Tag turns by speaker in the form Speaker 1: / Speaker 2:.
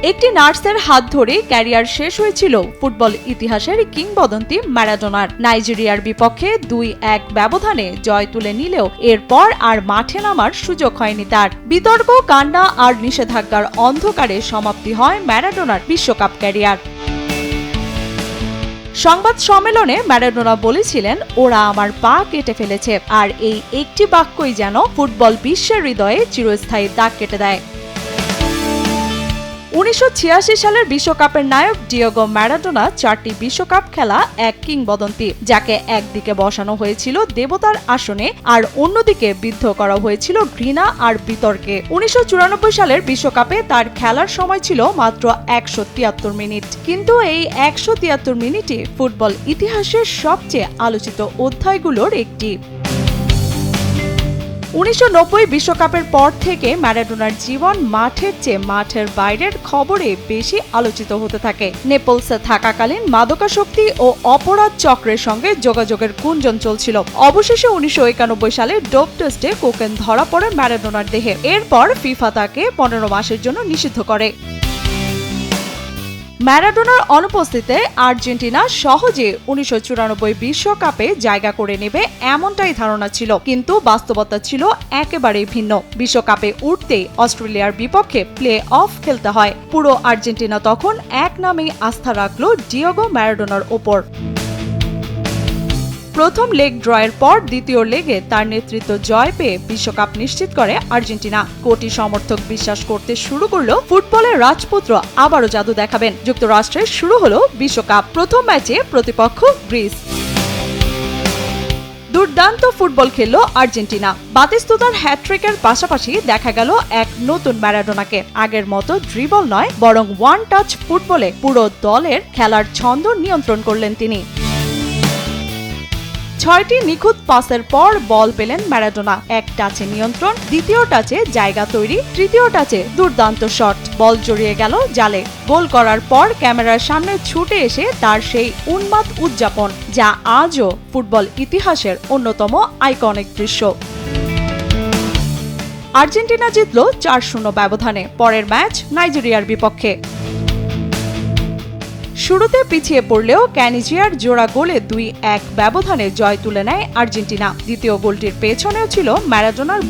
Speaker 1: একটি নার্সের হাত ধরে ক্যারিয়ার শেষ হয়েছিল ফুটবল ইতিহাসের কিংবদন্তি ম্যারাডোনার। নাইজেরিয়ার বিপক্ষে 2-1 ব্যবধানে জয় তুলে নিলেও এরপর আর মাঠে নামার সুযোগ হয়নি তার। বিতর্ক, কান্না আর নিষেধাজ্ঞার অন্ধকারে সমাপ্তি হয় ম্যারাডোনার বিশ্বকাপ ক্যারিয়ার। সংবাদ সম্মেলনে ম্যারাডোনা বলেছিলেন, ওরা আমার পা কেটে ফেলেছে, আর এই একটি বাক্যই যেন ফুটবল বিশ্বের হৃদয়ে চিরস্থায়ী দাগ কেটে দেয়। 1986 সালের বিশ্বকাপের নায়ক ডিয়েগো ম্যারাডোনা 4টি বিশ্বকাপ খেলা এক কিংবদন্তি, যাকে একদিকে বসানো হয়েছিল দেবতার আসনে আর অন্যদিকে বিদ্ধ করা হয়েছিল ঘৃণা আর বিতর্কে। 1994 সালের বিশ্বকাপে তার খেলার সময় ছিল মাত্র 173 মিনিট, কিন্তু এই 173 মিনিটে ফুটবল ইতিহাসের সবচেয়ে আলোচিত অধ্যায়গুলোর একটি। 1990 বিশ্বকাপের পর থেকে ম্যারাডোনার জীবন মাঠের চেয়ে মাঠের বাইরের খবরে বেশি আলোচিত হতে থাকে। নেপলসে থাকাকালীন মাদকাসক্তি ও অপরাধ চক্রের সঙ্গে যোগাযোগের গুঞ্জন চলছিল। অবশেষে 1991 সালে ডোপ টেস্টে কোকেন ধরা পড়ে ম্যারাডোনার দেহে। এরপর ফিফা তাকে 15 মাসের জন্য নিষিদ্ধ করে। ম্যারাডোনার অনুপস্থিতিতে আর্জেন্টিনা সহজে 1994 বিশ্বকাপে জায়গা করে নেবে এমনটাই ধারণা ছিল, কিন্তু বাস্তবতা ছিল একেবারেই ভিন্ন। বিশ্বকাপে উঠতেই অস্ট্রেলিয়ার বিপক্ষে প্লে অফ খেলতে হয়। পুরো আর্জেন্টিনা তখন এক নামেই আস্থা রাখল ডিয়েগো ম্যারাডোনার ওপর। প্রথম লেগ ড্রয়ের পর দ্বিতীয় লেগে তার নেতৃত্ব জয় পেয়ে বিশ্বকাপ নিশ্চিত করে আর্জেন্টিনা। কোটি সমর্থক বিশ্বাস করতে শুরু করলো ফুটবলের রাজপুত্র আবারও জাদু দেখাবেন। যুক্তরাষ্ট্রে শুরু হলো বিশ্বকাপ। প্রথম ম্যাচে প্রতিপক্ষ গ্রিস। দুর্দান্ত ফুটবল খেললো আর্জেন্টিনা। বাতিস্তুতার হ্যাট্রিকের পাশাপাশি দেখা গেল এক নতুন ম্যারাডোনাকে। আগের মতো ড্রিবল নয়, বরং ওয়ান টাচ ফুটবলে পুরো দলের খেলার ছন্দ নিয়ন্ত্রণ করলেন তিনি। 6টি নিখুঁত পাসের পর বল পেলেন ম্যারাডোনা। এক টাচে নিয়ন্ত্রণ, দ্বিতীয় টাচে জায়গা তৈরি, তৃতীয় টাচে দুর্দান্ত শট। বল জড়িয়ে গেল জালে। গোল করার পর ক্যামেরার সামনে ছুটে এসে তার সেই উন্মাদ উদযাপন, যা আজও ফুটবল ইতিহাসের অন্যতম আইকনিক দৃশ্য। আর্জেন্টিনা জিতল 4-0 ব্যবধানে পরের ম্যাচ নাইজেরিয়ার বিপক্ষে। শুরুতে পিছিয়ে পড়লেও ক্যানিজিয়ার জোড়া গোলে 2-1 ব্যবধানে জয় তুলে নেয় আর্জেন্টিনা। দ্বিতীয় গোলটির পেছনেও ছিল ম্যারাডোনার